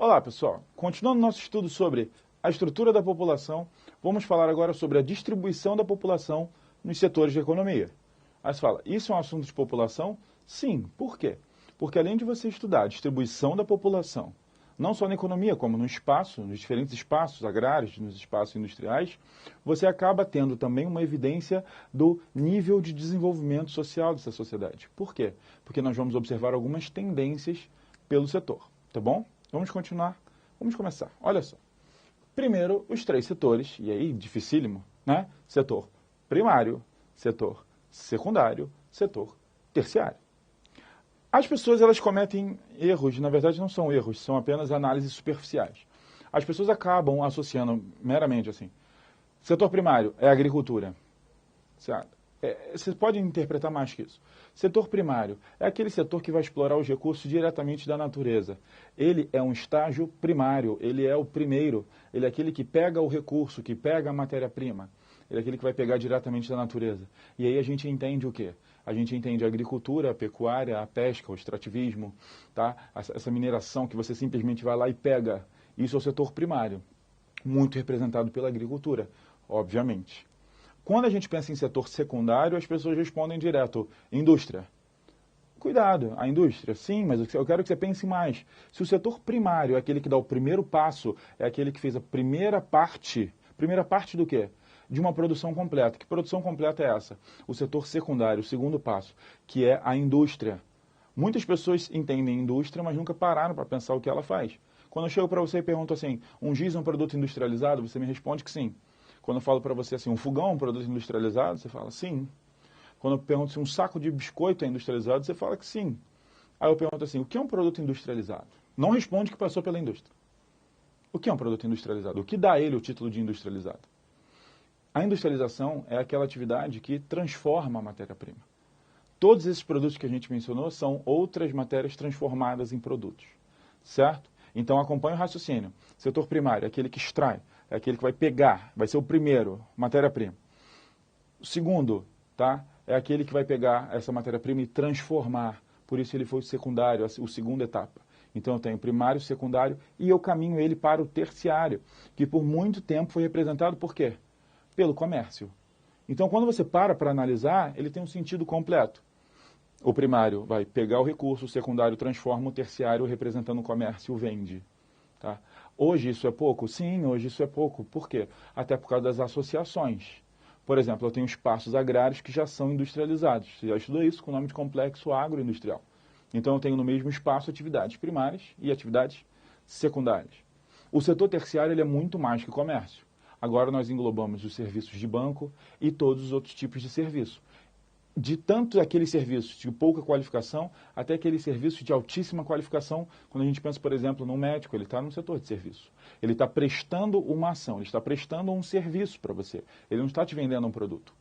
Olá, pessoal. Continuando nosso estudo sobre a estrutura da população, vamos falar agora sobre a distribuição da população nos setores de economia. Aí você fala, isso é um assunto de população? Sim. Por quê? Porque além de você estudar a distribuição da população, não só na economia, como no espaço, nos diferentes espaços agrários, nos espaços industriais, você acaba tendo também uma evidência do nível de desenvolvimento social dessa sociedade. Por quê? Porque nós vamos observar algumas tendências pelo setor, tá bom? Vamos continuar, vamos começar. Olha só. Primeiro, os três setores, e aí, dificílimo, né? Setor primário, setor secundário, setor terciário. As pessoas, elas cometem erros, na verdade não são erros, são apenas análises superficiais. As pessoas acabam associando meramente assim, setor primário é agricultura, certo? Você pode interpretar mais que isso. Setor primário é aquele setor que vai explorar os recursos diretamente da natureza. Ele é um estágio primário, ele é o primeiro, ele é aquele que pega o recurso, que pega a matéria-prima. Ele é aquele que vai pegar diretamente da natureza. E aí a gente entende o quê? A gente entende a agricultura, a pecuária, a pesca, o extrativismo, tá? Essa mineração que você simplesmente vai lá e pega. Isso é o setor primário, muito representado pela agricultura, obviamente. Quando a gente pensa em setor secundário, as pessoas respondem direto, indústria. Cuidado, a indústria, sim, mas eu quero que você pense mais. Se o setor primário é aquele que dá o primeiro passo, é aquele que fez a primeira parte do quê? De uma produção completa. Que produção completa é essa? O setor secundário, o segundo passo, que é a indústria. Muitas pessoas entendem indústria, mas nunca pararam para pensar o que ela faz. Quando eu chego para você e pergunto assim, um giz é um produto industrializado? Você me responde que sim. Quando eu falo para você assim, um fogão é um produto industrializado? Você fala sim. Quando eu pergunto se um saco de biscoito é industrializado, você fala que sim. Aí eu pergunto assim, o que é um produto industrializado? Não responde que passou pela indústria. O que é um produto industrializado? O que dá a ele o título de industrializado? A industrialização é aquela atividade que transforma a matéria-prima. Todos esses produtos que a gente mencionou são outras matérias transformadas em produtos, certo? Então acompanhe o raciocínio. Setor primário é aquele que extrai, é aquele que vai pegar, vai ser o primeiro, matéria-prima. O segundo, tá? É aquele que vai pegar essa matéria-prima e transformar. Por isso ele foi o secundário, a segunda etapa. Então eu tenho primário, secundário e eu caminho ele para o terciário, que por muito tempo foi representado por quê? Pelo comércio. Então quando você para analisar, ele tem um sentido completo. O primário vai pegar o recurso, o secundário transforma, o terciário representando o comércio vende. Tá? Hoje isso é pouco? Sim, hoje isso é pouco. Por quê? Até por causa das associações. Por exemplo, eu tenho espaços agrários que já são industrializados. Você já estudou isso com o nome de complexo agroindustrial. Então eu tenho no mesmo espaço atividades primárias e atividades secundárias. O setor terciário ele é muito mais que comércio. Agora nós englobamos os serviços de banco e todos os outros tipos de serviço. De tanto aqueles serviços de pouca qualificação até aqueles serviços de altíssima qualificação. Quando a gente pensa, por exemplo, num médico, ele está no setor de serviço. Ele está prestando uma ação, ele está prestando um serviço para você. Ele não está te vendendo um produto.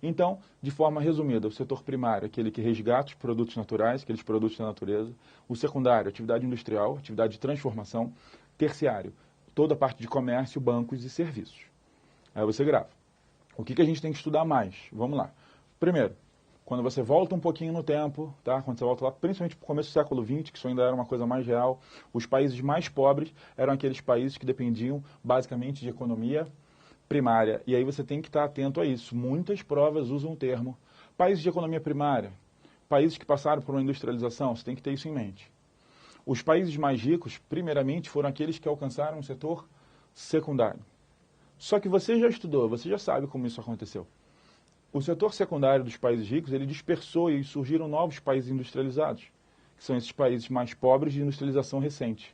Então, de forma resumida, o setor primário é aquele que resgata os produtos naturais, aqueles produtos da natureza. O secundário, atividade industrial, atividade de transformação. Terciário, toda a parte de comércio, bancos e serviços. Aí você grava. O que a gente tem que estudar mais? Vamos lá. Primeiro, quando você volta um pouquinho no tempo, tá? Quando você volta lá, principalmente para o começo do século XX, que isso ainda era uma coisa mais real, os países mais pobres eram aqueles países que dependiam basicamente de economia primária. E aí você tem que estar atento a isso. Muitas provas usam o termo países de economia primária, países que passaram por uma industrialização, você tem que ter isso em mente. Os países mais ricos, primeiramente, foram aqueles que alcançaram um setor secundário. Só que você já estudou, você já sabe como isso aconteceu. O setor secundário dos países ricos, ele dispersou e surgiram novos países industrializados, que são esses países mais pobres de industrialização recente.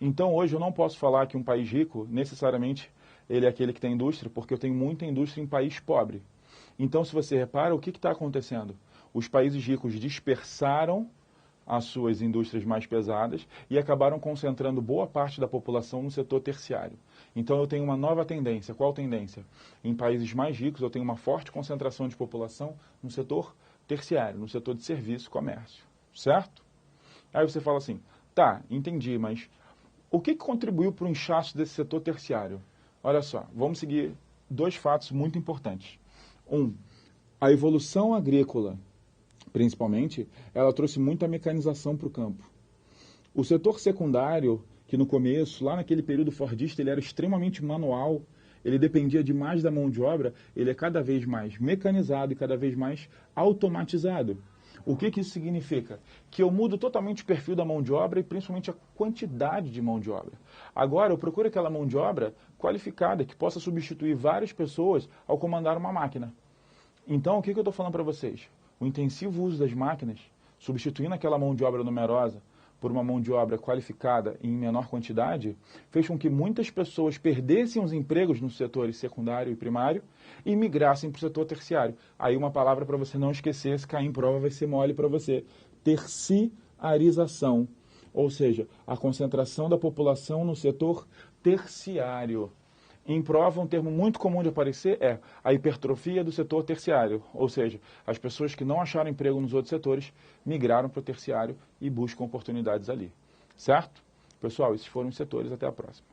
Então, hoje, eu não posso falar que um país rico, necessariamente, ele é aquele que tem indústria, porque eu tenho muita indústria em país pobre. Então, se você repara, o que está acontecendo? Os países ricos dispersaram as suas indústrias mais pesadas e acabaram concentrando boa parte da população no setor terciário. Então eu tenho uma nova tendência. Qual tendência? Em países mais ricos eu tenho uma forte concentração de população no setor terciário, no setor de serviço e comércio. Certo? Aí você fala assim, tá, entendi, mas o que contribuiu para o inchaço desse setor terciário? Olha só, vamos seguir dois fatos muito importantes. A evolução agrícola, principalmente, ela trouxe muita mecanização para o campo. O setor secundário, que no começo, lá naquele período fordista, ele era extremamente manual, ele dependia demais da mão de obra, ele é cada vez mais mecanizado e cada vez mais automatizado. O que isso significa? Que eu mudo totalmente o perfil da mão de obra e principalmente a quantidade de mão de obra. Agora eu procuro aquela mão de obra qualificada, que possa substituir várias pessoas ao comandar uma máquina. Então, o que eu estou falando para vocês? O intensivo uso das máquinas, substituindo aquela mão de obra numerosa por uma mão de obra qualificada em menor quantidade, fez com que muitas pessoas perdessem os empregos nos setores secundário e primário e migrassem para o setor terciário. Aí uma palavra para você não esquecer, se cair em prova vai ser mole para você. Terciarização, ou seja, a concentração da população no setor terciário. Em prova, um termo muito comum de aparecer é a hipertrofia do setor terciário, ou seja, as pessoas que não acharam emprego nos outros setores migraram para o terciário e buscam oportunidades ali. Certo? Pessoal, esses foram os setores. Até a próxima.